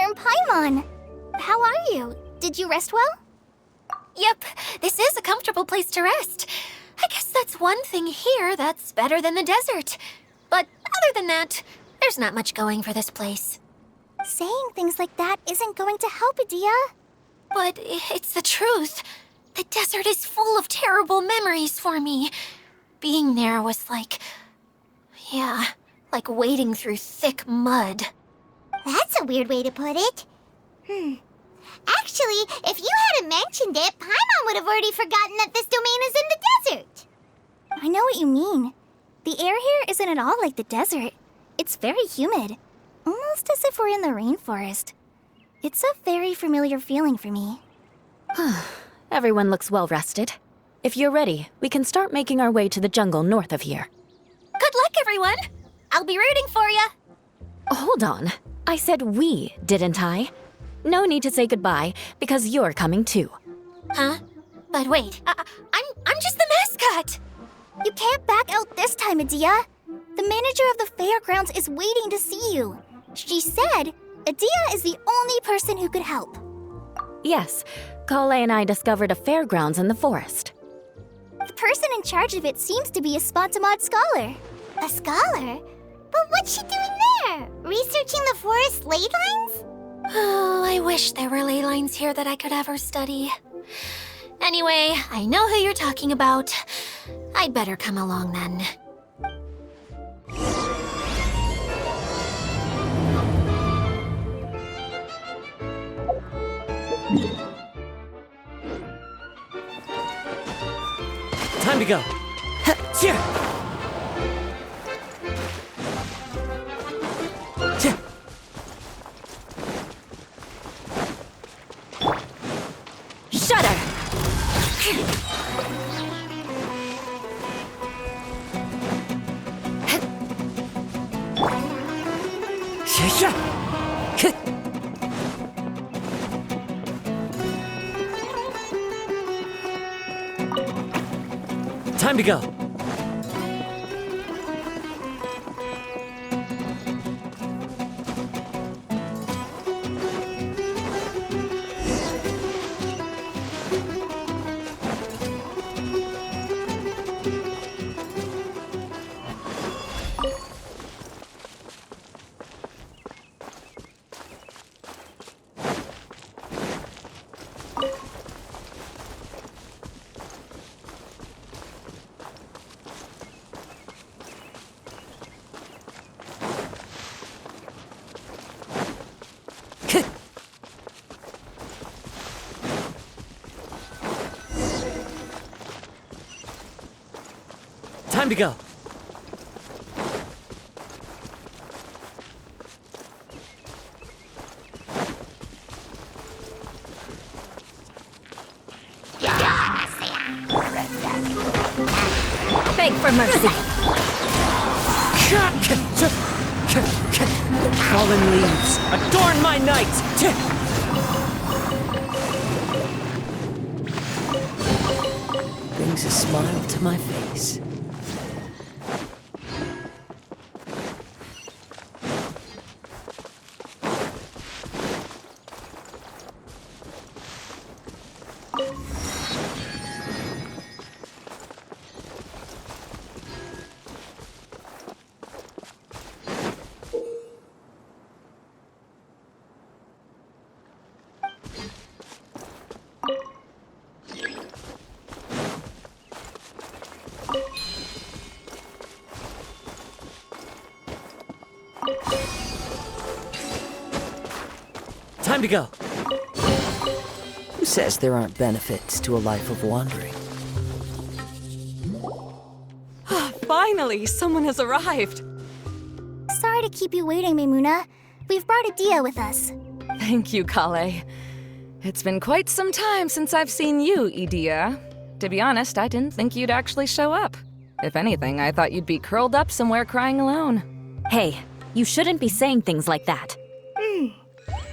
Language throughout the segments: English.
from Paimon. How are you? Did you rest well? Yep, this is a comfortable place to rest. I guess that's one thing here that's better than the desert. But other than that, there's not much going for this place. Saying things like that isn't going to help, Adia. But it's the truth. The desert is full of terrible memories for me. Being there was like wading through thick mud. That's a weird way to put it. Actually, if you hadn't mentioned it, Paimon would have already forgotten that this domain is in the desert. I know what you mean. The air here isn't at all like the desert. It's very humid. Almost as if we're in the rainforest. It's a very familiar feeling for me. Everyone looks well rested. If you're ready, we can start making our way to the jungle north of here. Good luck, everyone! I'll be rooting for ya! Hold on. I said we, didn't I? No need to say goodbye, because you're coming too. Huh? But wait, I'm just the mascot! You can't back out this time, Adia. The manager of the fairgrounds is waiting to see you. She said Adia is the only person who could help. Yes, Kale and I discovered a fairgrounds in the forest. The person in charge of it seems to be a Spontamod scholar. A scholar? But what's she doing there? Researching the forest ley lines? Oh, I wish there were ley lines here that I could ever study. Anyway, I know who you're talking about. I'd better come along then. Time to go. Shudder! Time to go. Time to go. Beg for mercy. Fallen leaves, adorn my night! Brings a smile to my face. Time to go. Who says there aren't benefits to a life of wandering? Finally, someone has arrived. Sorry to keep you waiting, Maimuna. We've brought Adia with us. Thank you, Kale. It's been quite some time since I've seen you, Idia. To be honest, I didn't think you'd actually show up. If anything, I thought you'd be curled up somewhere crying alone. Hey, you shouldn't be saying things like that.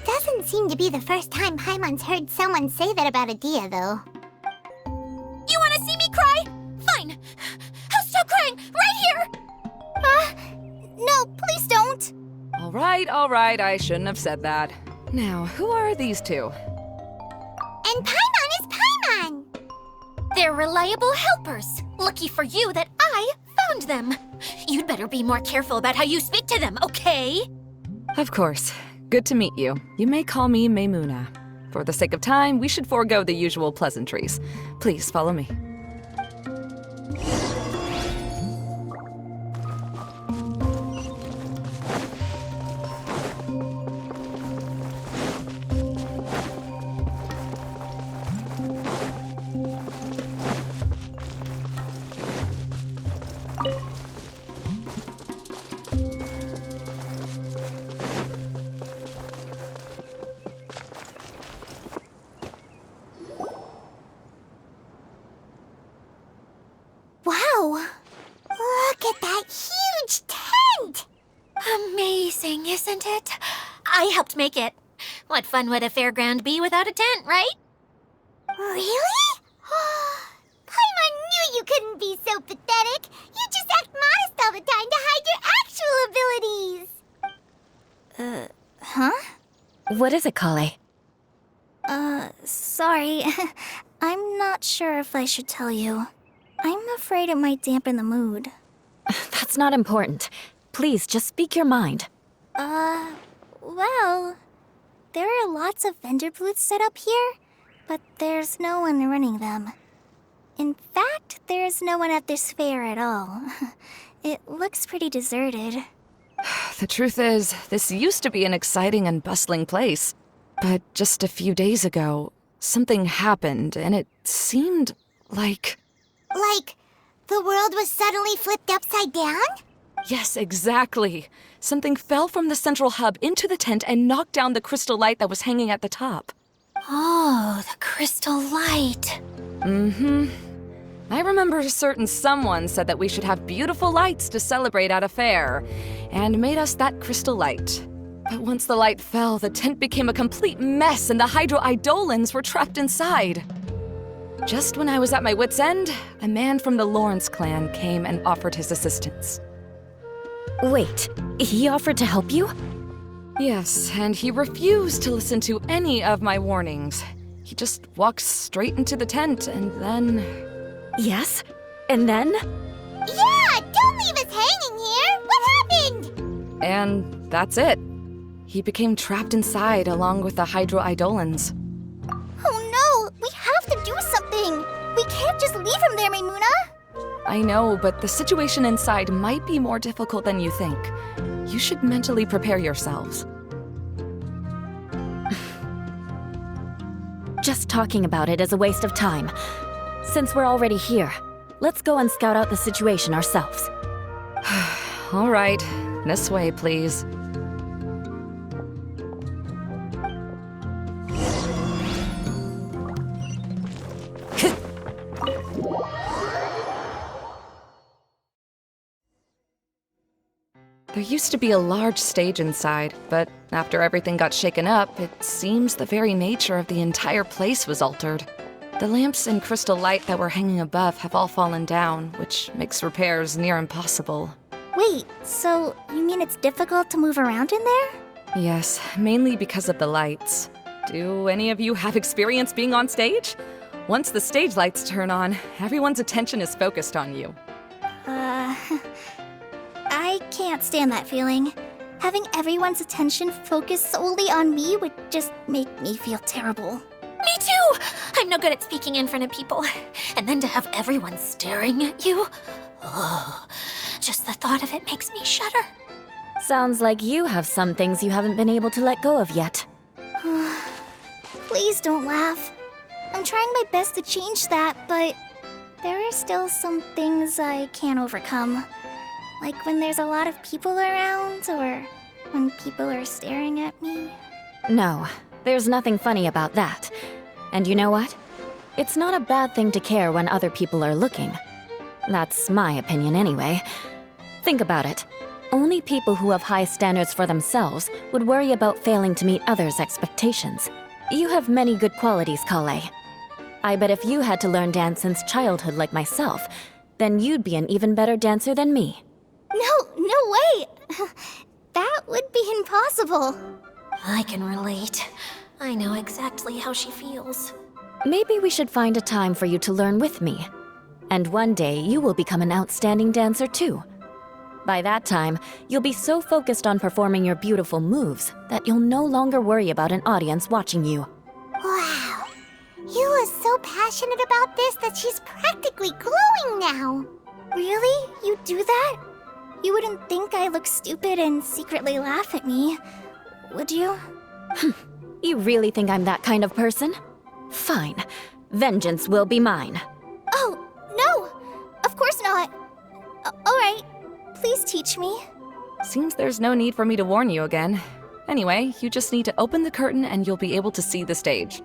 Doesn't seem to be the first time Paimon's heard someone say that about Adia, though. You wanna see me cry? Fine. I'll stop crying right here! No, please don't! All right, I shouldn't have said that. Now, who are these two? And Paimon is Paimon! They're reliable helpers. Lucky for you that I found them. You'd better be more careful about how you speak to them, okay? Of course. Good to meet you. You may call me Maymuna. For the sake of time, we should forego the usual pleasantries. Please follow me. Wow! Look at that huge tent! Amazing, isn't it? I helped make it. What fun would a fairground be without a tent, right? Really? Paimon knew you couldn't be so pathetic. You just act modest all the time to hide your actual abilities. Huh? What is it, Kale? Sorry. I'm not sure if I should tell you. I'm afraid it might dampen the mood. That's not important. Please, just speak your mind. Well, there are lots of vendor booths set up here, but there's no one running them. In fact, there's no one at this fair at all. It looks pretty deserted. The truth is, this used to be an exciting and bustling place. But just a few days ago, something happened, and it seemed like... Like, the world was suddenly flipped upside down? Yes, exactly. Something fell from the central hub into the tent and knocked down the crystal light that was hanging at the top. Oh, the crystal light. Mm-hmm. I remember a certain someone said that we should have beautiful lights to celebrate at a fair, and made us that crystal light. But once the light fell, the tent became a complete mess and the Hydro-Eidolons were trapped inside. Just when I was at my wit's end, a man from the Lawrence clan came and offered his assistance. Wait, he offered to help you? Yes, and he refused to listen to any of my warnings. He just walked straight into the tent and then... Yes? And then? Yeah, don't leave us hanging here! What happened? And that's it. He became trapped inside along with the Hydro-Eidolons. Oh no! We have to do something! We can't just leave him there, Maymuna! I know, but the situation inside might be more difficult than you think. You should mentally prepare yourselves. Just talking about it is a waste of time. Since we're already here, let's go and scout out the situation ourselves. All right, this way, please. There used to be a large stage inside, but after everything got shaken up, it seems the very nature of the entire place was altered. The lamps and crystal light that were hanging above have all fallen down, which makes repairs near impossible. Wait, so you mean it's difficult to move around in there? Yes, mainly because of the lights. Do any of you have experience being on stage? Once the stage lights turn on, everyone's attention is focused on you. I can't stand that feeling. Having everyone's attention focused solely on me would just make me feel terrible. Me too! I'm no good at speaking in front of people. And then to have everyone staring at you. Oh, just the thought of it makes me shudder. Sounds like you have some things you haven't been able to let go of yet. Please don't laugh. I'm trying my best to change that, but there are still some things I can't overcome. Like when there's a lot of people around, or when people are staring at me. No, there's nothing funny about that. And you know what? It's not a bad thing to care when other people are looking. That's my opinion anyway. Think about it. Only people who have high standards for themselves would worry about failing to meet others' expectations. You have many good qualities, Kale. I bet if you had to learn dance since childhood like myself, then you'd be an even better dancer than me. No way! That would be impossible. I can relate. I know exactly how she feels. Maybe we should find a time for you to learn with me. And one day, you will become an outstanding dancer too. By that time, you'll be so focused on performing your beautiful moves that you'll no longer worry about an audience watching you. Wow. Eula's so passionate about this that she's practically glowing now. Really? You do that? You wouldn't think I look stupid and secretly laugh at me, would you? You really think I'm that kind of person? Fine. Vengeance will be mine. Oh, no! Of course not. Alright, please teach me. Seems there's no need for me to warn you again. Anyway, you just need to open the curtain and you'll be able to see the stage.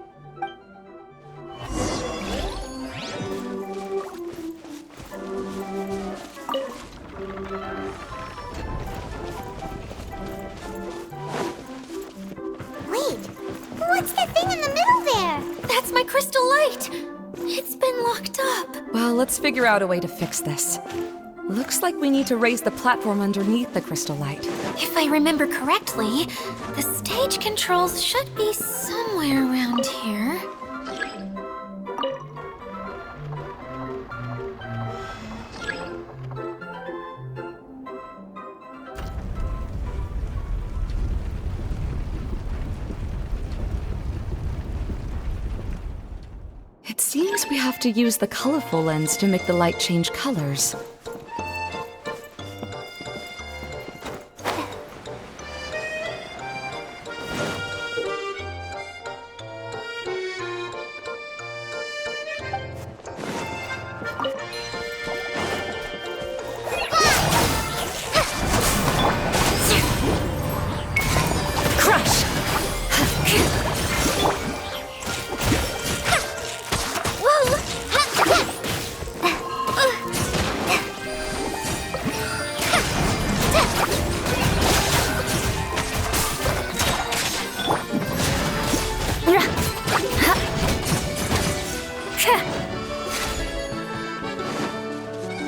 Wait, what's that thing in the middle there? That's my crystal light! It's been locked up. Well, let's figure out a way to fix this. Looks like we need to raise the platform underneath the crystal light. If I remember correctly, the stage controls should be somewhere around here. It seems we have to use the colorful lens to make the light change colors.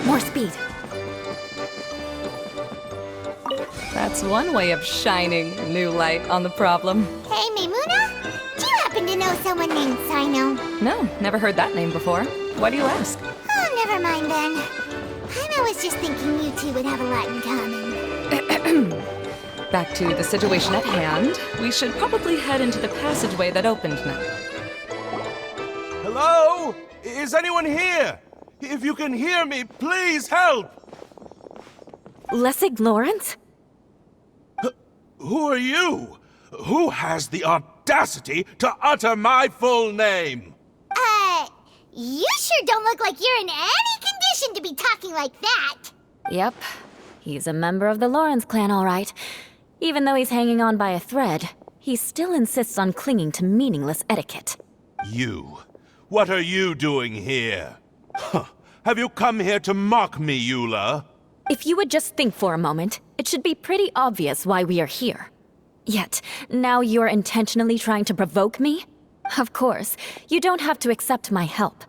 More speed. That's one way of shining new light on the problem. Hey, Maimuna? Do you happen to know someone named Sino? No, never heard that name before. Why do you ask? Oh, never mind then. I was just thinking you two would have a lot in common. Back to the situation at hand. We should probably head into the passageway that opened now. Hello? Is anyone here? If you can hear me, please help! Lessig Lawrence? Who are you? Who has the audacity to utter my full name? You sure don't look like you're in any condition to be talking like that. Yep. He's a member of the Lawrence clan, all right. Even though he's hanging on by a thread, he still insists on clinging to meaningless etiquette. You. What are you doing here? Huh. Have you come here to mock me, Eula? If you would just think for a moment, it should be pretty obvious why we are here. Yet, now you're intentionally trying to provoke me? Of course, you don't have to accept my help.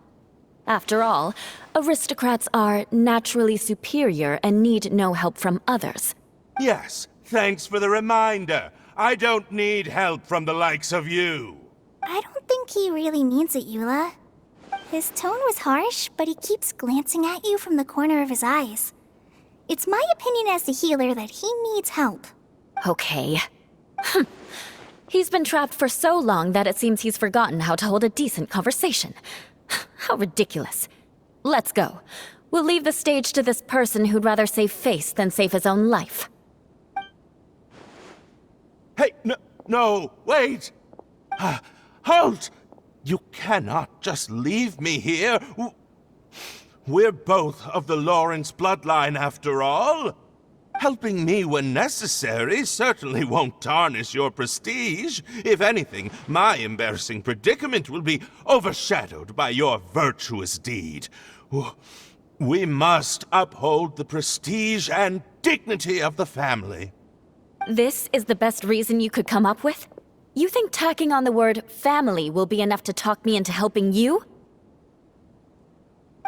After all, aristocrats are naturally superior and need no help from others. Yes, thanks for the reminder. I don't need help from the likes of you. I don't think he really means it, Eula. His tone was harsh, but he keeps glancing at you from the corner of his eyes. It's my opinion as the healer that he needs help. Okay. He's been trapped for so long that it seems he's forgotten how to hold a decent conversation. How ridiculous. Let's go. We'll leave the stage to this person who'd rather save face than save his own life. Hey, no, wait! Halt! You cannot just leave me here. We're both of the Lawrence bloodline, after all. Helping me when necessary certainly won't tarnish your prestige. If anything, my embarrassing predicament will be overshadowed by your virtuous deed. We must uphold the prestige and dignity of the family. This is the best reason you could come up with? You think tacking on the word family will be enough to talk me into helping you?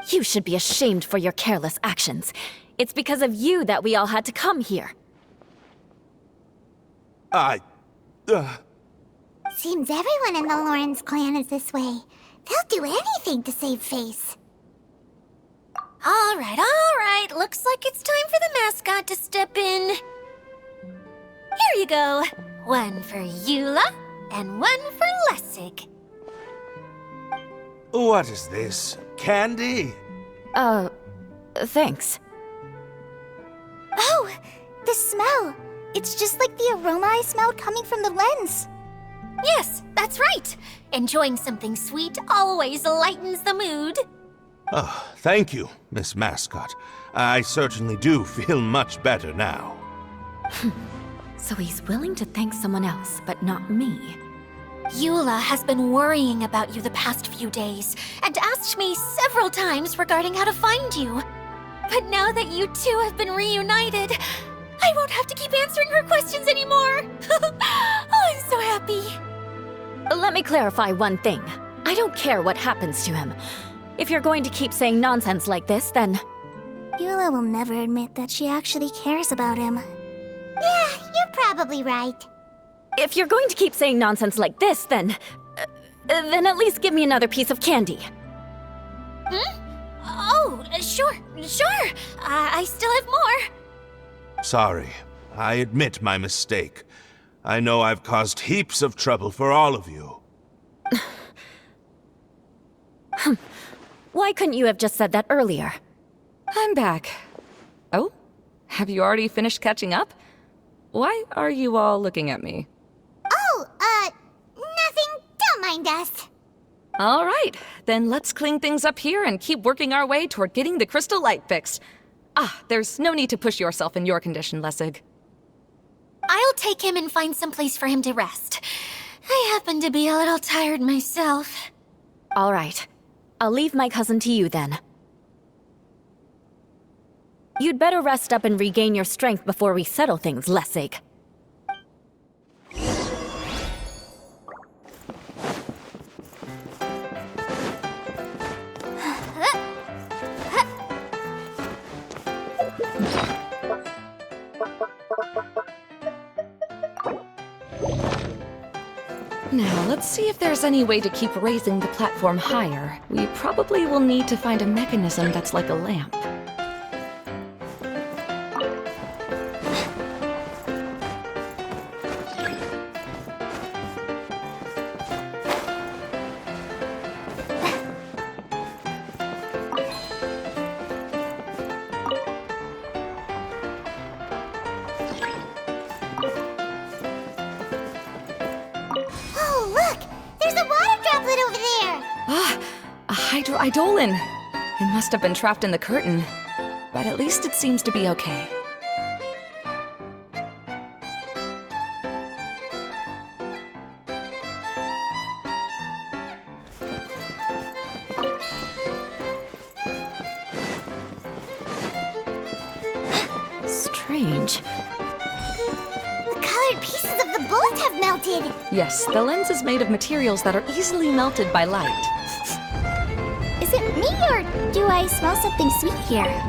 You should be ashamed for your careless actions. It's because of you that we all had to come here. Seems everyone in the Lawrence clan is this way. They'll do anything to save face. All right. Looks like it's time for the mascot to step in. Here you go. One for Eula, and one for Lessig. What is this? Candy? Thanks. Oh, the smell. It's just like the aroma I smelled coming from the lens. Yes, that's right. Enjoying something sweet always lightens the mood. Oh, thank you, Miss Mascot. I certainly do feel much better now. So he's willing to thank someone else, but not me. Eula has been worrying about you the past few days and asked me several times regarding how to find you. But now that you two have been reunited, I won't have to keep answering her questions anymore. Oh, I'm so happy. Let me clarify one thing. I don't care what happens to him. If you're going to keep saying nonsense like this, then... Eula will never admit that she actually cares about him. Yeah, you're probably right. If you're going to keep saying nonsense like this, then at least give me another piece of candy. Oh, sure. I still have more. Sorry, I admit my mistake. I know I've caused heaps of trouble for all of you. Why couldn't you have just said that earlier? I'm back. Oh? Have you already finished catching up? Why are you all looking at me? Oh, nothing. Don't mind us. All right, then let's clean things up here and keep working our way toward getting the crystal light fixed. There's no need to push yourself in your condition, Lessig. I'll take him and find some place for him to rest. I happen to be a little tired myself. All right. I'll leave my cousin to you then. You'd better rest up and regain your strength before we settle things, Lessig. Now, let's see if there's any way to keep raising the platform higher. We probably will need to find a mechanism that's like a lamp. Oh, look! There's a water droplet over there! A hydroidolin! It must have been trapped in the curtain. But at least it seems to be okay. Strange. The colored pieces of the bullet have melted! Yes, the lens is made of materials that are easily melted by light. Is it me, or do I smell something sweet here?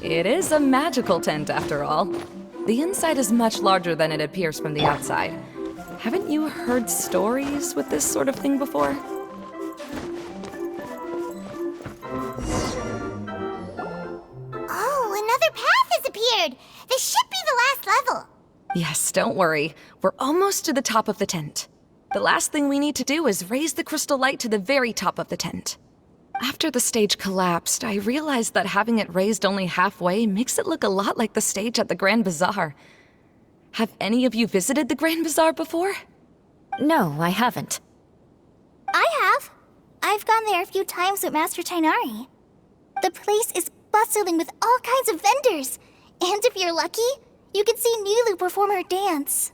It is a magical tent, after all. The inside is much larger than it appears from the outside. Haven't you heard stories with this sort of thing before? Oh, another path has appeared! This should be the last level. Yes, don't worry. We're almost to the top of the tent. The last thing we need to do is raise the crystal light to the very top of the tent. After the stage collapsed, I realized that having it raised only halfway makes it look a lot like the stage at the Grand Bazaar. Have any of you visited the Grand Bazaar before? No, I haven't. I have. I've gone there a few times with Master Tainari. The place is bustling with all kinds of vendors. And if you're lucky, you can see Nilu perform her dance.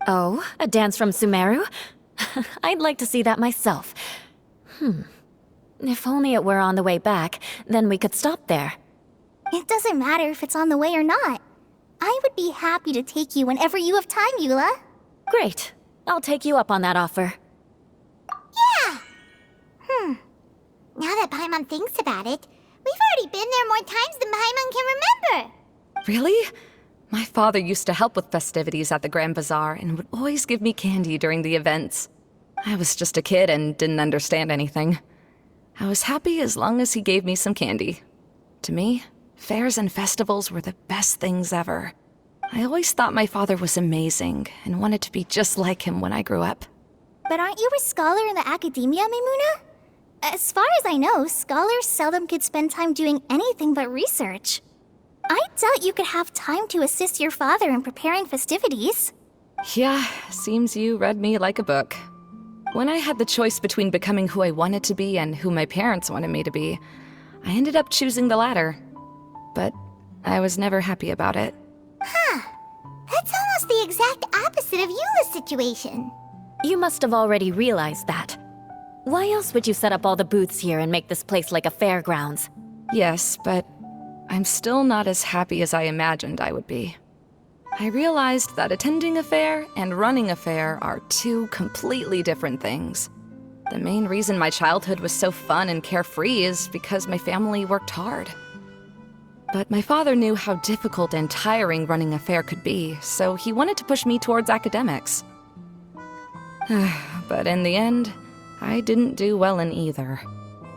Oh, a dance from Sumeru? I'd like to see that myself. If only it were on the way back, then we could stop there. It doesn't matter if it's on the way or not. I would be happy to take you whenever you have time, Eula. Great. I'll take you up on that offer. Yeah! Now that Paimon thinks about it, we've already been there more times than Paimon can remember. Really? My father used to help with festivities at the Grand Bazaar and would always give me candy during the events. I was just a kid and didn't understand anything. I was happy as long as he gave me some candy. To me, fairs and festivals were the best things ever. I always thought my father was amazing and wanted to be just like him when I grew up. But aren't you a scholar in the academia, Maimuna? As far as I know, scholars seldom could spend time doing anything but research. I doubt you could have time to assist your father in preparing festivities. Yeah, seems you read me like a book. When I had the choice between becoming who I wanted to be and who my parents wanted me to be, I ended up choosing the latter. But I was never happy about it. That's almost the exact opposite of Eula's situation. You must have already realized that. Why else would you set up all the booths here and make this place like a fairgrounds? Yes, but I'm still not as happy as I imagined I would be. I realized that attending a fair and running a fair are two completely different things. The main reason my childhood was so fun and carefree is because my family worked hard. But my father knew how difficult and tiring running a fair could be, so he wanted to push me towards academics. But in the end, I didn't do well in either.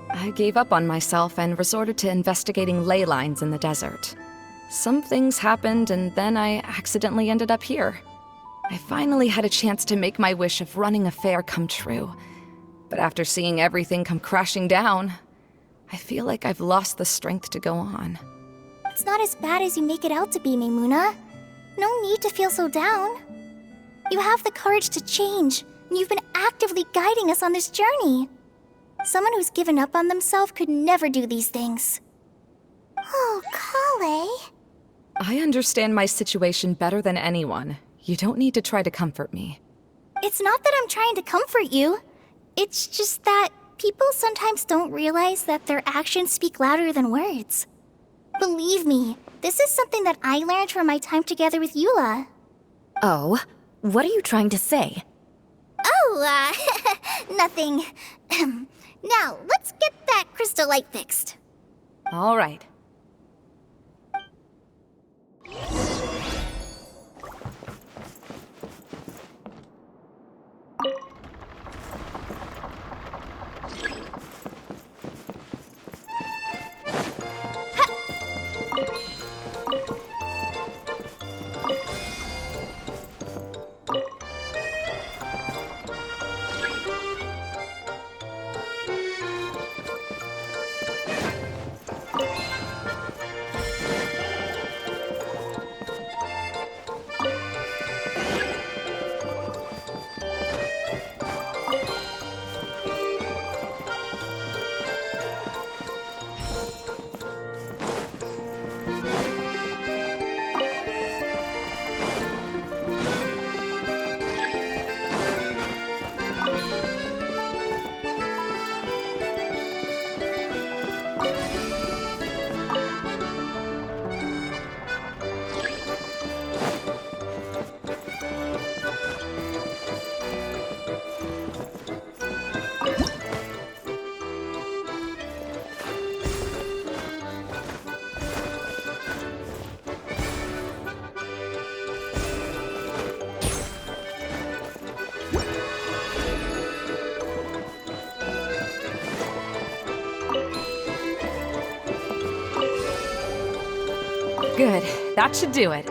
I gave up on myself and resorted to investigating ley lines in the desert. Some things happened, and then I accidentally ended up here. I finally had a chance to make my wish of running a fair come true. But after seeing everything come crashing down, I feel like I've lost the strength to go on. It's not as bad as you make it out to be, Maimuna. No need to feel so down. You have the courage to change, and you've been actively guiding us on this journey. Someone who's given up on themselves could never do these things. Oh, Kale. I understand my situation better than anyone. You don't need to try to comfort me. It's not that I'm trying to comfort you. It's just that people sometimes don't realize that their actions speak louder than words. Believe me, this is something that I learned from my time together with Eula. Oh, what are you trying to say? Oh, nothing. Now, let's get that crystal light fixed. All right. Good. That should do it.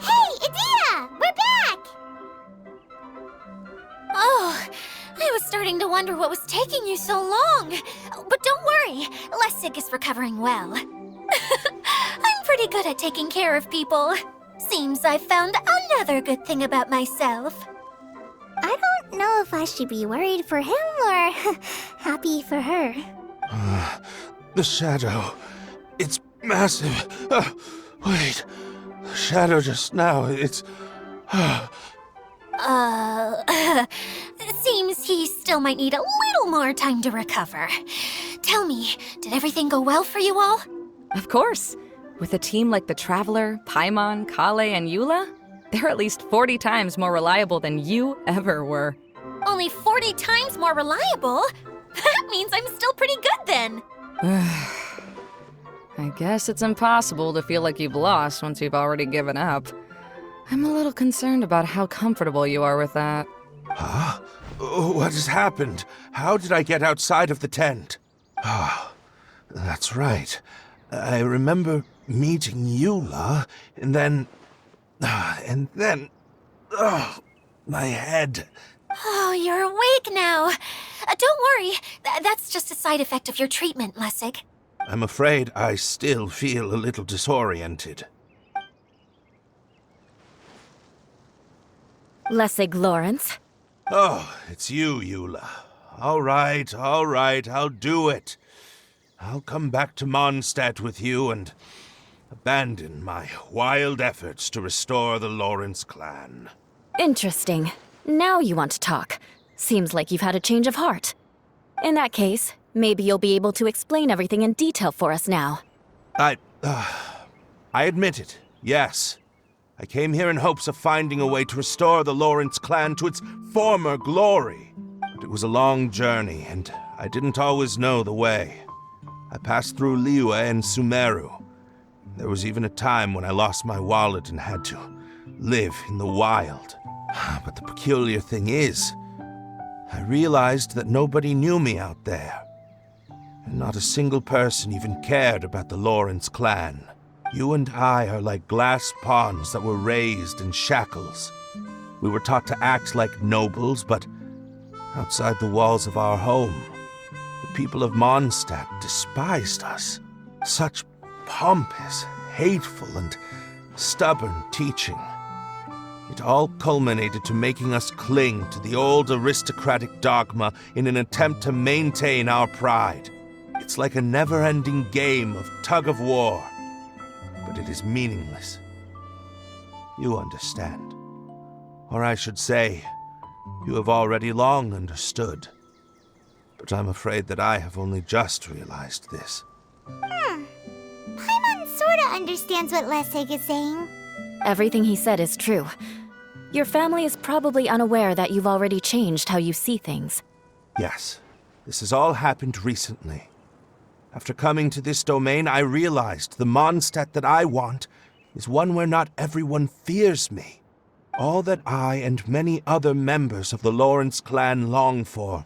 Hey, Adia! We're back! Oh, I was starting to wonder what was taking you so long. But don't worry, Lessig is recovering well. I'm pretty good at taking care of people. Seems I've found another good thing about myself. I don't know if I should be worried for him or happy for her. The shadow. It's massive. Wait. The shadow just now. It's. Seems he still might need a little more time to recover. Tell me, did everything go well for you all? Of course. With a team like the Traveler, Paimon, Kale, and Eula, they're at least 40 times more reliable than you ever were. Only 40 times more reliable? That means I'm still pretty good then. I guess it's impossible to feel like you've lost once you've already given up. I'm a little concerned about how comfortable you are with that. Huh? What has happened? How did I get outside of the tent? Ah, that's right. I remember meeting Eula, and then... my head. Oh, you're awake now. Don't worry, that's just a side effect of your treatment, Lessig. I'm afraid I still feel a little disoriented. Lessig Lawrence. Oh, it's you, Eula. All right, I'll do it. I'll come back to Mondstadt with you and abandon my wild efforts to restore the Lawrence clan. Interesting. Now you want to talk. Seems like you've had a change of heart. In that case, maybe you'll be able to explain everything in detail for us now. I admit it, yes. I came here in hopes of finding a way to restore the Lawrence clan to its former glory. But it was a long journey, and I didn't always know the way. I passed through Liyue and Sumeru. There was even a time when I lost my wallet and had to live in the wild. But the peculiar thing is, I realized that nobody knew me out there. And not a single person even cared about the Lawrence clan. You and I are like glass pawns that were raised in shackles. We were taught to act like nobles, but outside the walls of our home, the people of Mondstadt despised us. Such pompous, hateful, and stubborn teaching. It all culminated to making us cling to the old aristocratic dogma in an attempt to maintain our pride. It's like a never-ending game of tug-of-war, but it is meaningless. You understand. Or I should say, you have already long understood. But I'm afraid that I have only just realized this. Paimon sorta understands what Lessig is saying. Everything he said is true. Your family is probably unaware that you've already changed how you see things. Yes, this has all happened recently. After coming to this domain, I realized the Mondstadt that I want is one where not everyone fears me. All that I and many other members of the Lawrence clan long for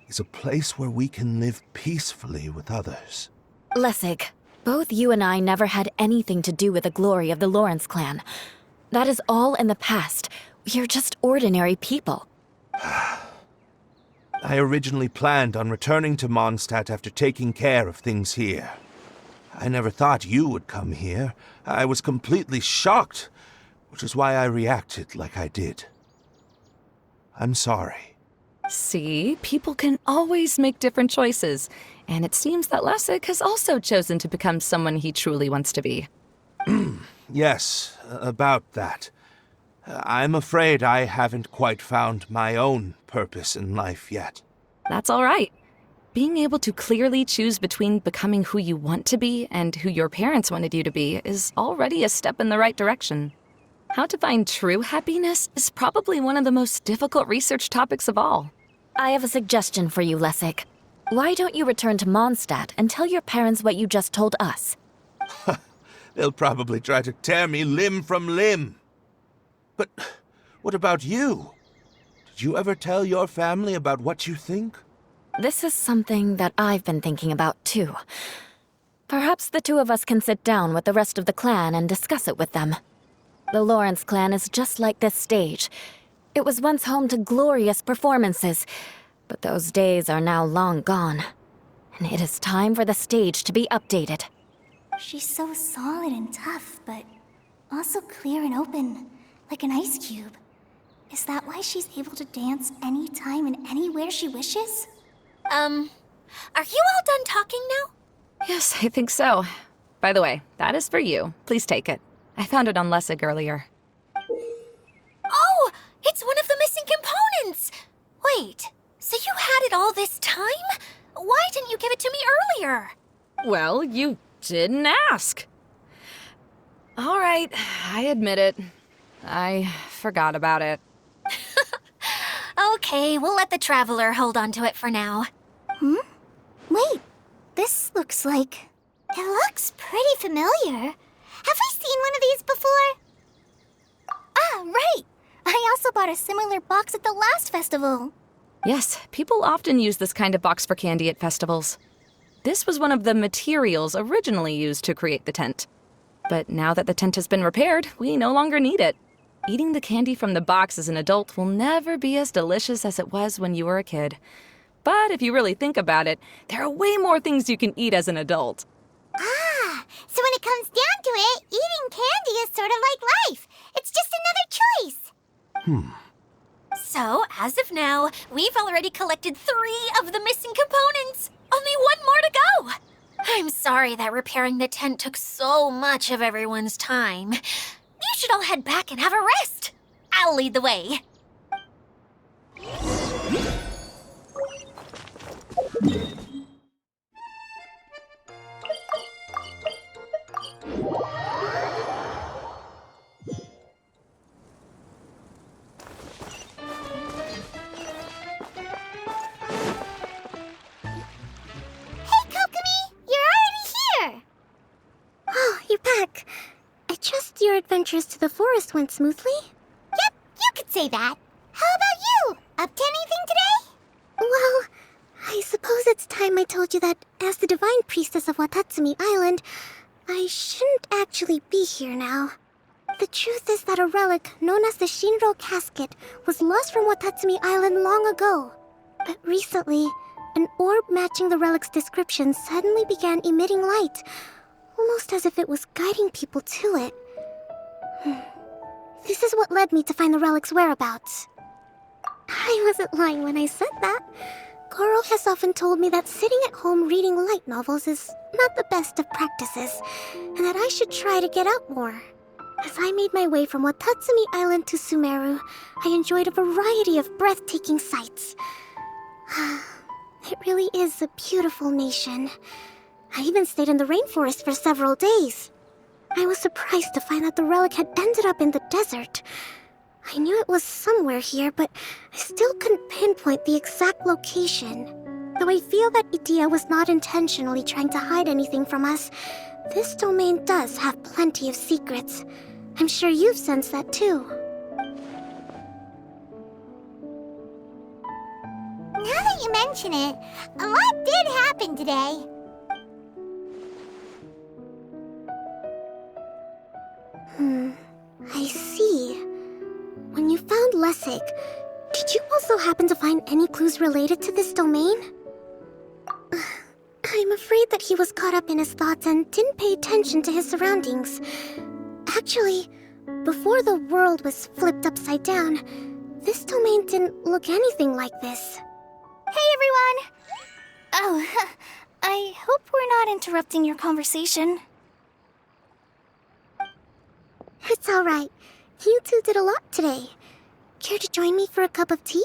is a place where we can live peacefully with others. Lessig, both you and I never had anything to do with the glory of the Lawrence clan. That is all in the past. We are just ordinary people. I originally planned on returning to Mondstadt after taking care of things here. I never thought you would come here. I was completely shocked, which is why I reacted like I did. I'm sorry. See, people can always make different choices, and it seems that Lessig has also chosen to become someone he truly wants to be. Yes, about that. I'm afraid I haven't quite found my own purpose in life yet. That's all right. Being able to clearly choose between becoming who you want to be and who your parents wanted you to be is already a step in the right direction. How to find true happiness is probably one of the most difficult research topics of all. I have a suggestion for you, Lessig. Why don't you return to Mondstadt and tell your parents what you just told us? They'll probably try to tear me limb from limb. But what about you? Did you ever tell your family about what you think? This is something that I've been thinking about, too. Perhaps the two of us can sit down with the rest of the clan and discuss it with them. The Lawrence clan is just like this stage. It was once home to glorious performances, but those days are now long gone. And it is time for the stage to be updated. She's so solid and tough, but also clear and open, like an ice cube. Is that why she's able to dance anytime and anywhere she wishes? Are you all done talking now? Yes, I think so. By the way, that is for you. Please take it. I found it on Lessig earlier. Oh, it's one of the missing components! Wait, so you had it all this time? Why didn't you give it to me earlier? Well, you didn't ask. All right, I admit it. I forgot about it. Okay, we'll let the Traveler hold on to it for now. Wait, this looks like... It looks pretty familiar. Have I seen one of these before? Ah, right! I also bought a similar box at the last festival. Yes, people often use this kind of box for candy at festivals. This was one of the materials originally used to create the tent. But now that the tent has been repaired, we no longer need it. Eating the candy from the box as an adult will never be as delicious as it was when you were a kid. But if you really think about it, there are way more things you can eat as an adult. Ah, so when it comes down to it, eating candy is sort of like life. It's just another choice. So, as of now, we've already collected 3 of the missing components. Only 1 more to go. I'm sorry that repairing the tent took so much of everyone's time. You should all head back and have a rest. I'll lead the way. Your adventures to the forest went smoothly? Yep, you could say that. How about you? Up to anything today? Well, I suppose it's time I told you that as the divine priestess of Watatsumi Island, I shouldn't actually be here now. The truth is that a relic known as the Shinro Casket was lost from Watatsumi Island long ago. But recently, an orb matching the relic's description suddenly began emitting light, almost as if it was guiding people to it. This is what led me to find the relic's whereabouts. I wasn't lying when I said that. Goro has often told me that sitting at home reading light novels is not the best of practices, and that I should try to get out more. As I made my way from Watatsumi Island to Sumeru, I enjoyed a variety of breathtaking sights. It really is a beautiful nation. I even stayed in the rainforest for several days. I was surprised to find that the relic had ended up in the desert. I knew it was somewhere here, but I still couldn't pinpoint the exact location. Though I feel that Idia was not intentionally trying to hide anything from us, this domain does have plenty of secrets. I'm sure you've sensed that too. Now that you mention it, a lot did happen today. I see. When you found Lessig, did you also happen to find any clues related to this domain? I'm afraid that he was caught up in his thoughts and didn't pay attention to his surroundings. Actually, before the world was flipped upside down, This domain didn't look anything like this. Hey, everyone! Oh, I hope we're not interrupting your conversation. It's alright. You two did a lot today. Care to join me for a cup of tea?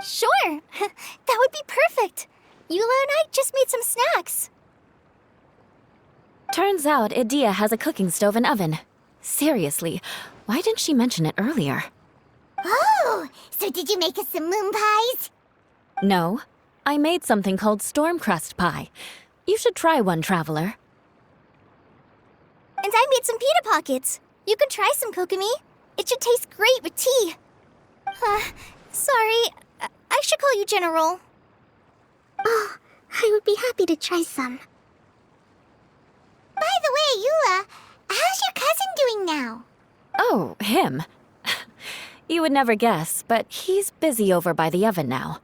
Sure! That would be perfect! Eula and I just made some snacks. Turns out Idia has a cooking stove and oven. Seriously, why didn't she mention it earlier? Oh, so did you make us some moon pies? No, I made something called storm crust pie. You should try one, Traveler. And I made some pita pockets. You can try some, Kokomi. It should taste great with tea. Sorry, I should call you General. Oh, I would be happy to try some. By the way, Eula, how's your cousin doing now? Oh, him. You would never guess, but he's busy over by the oven now.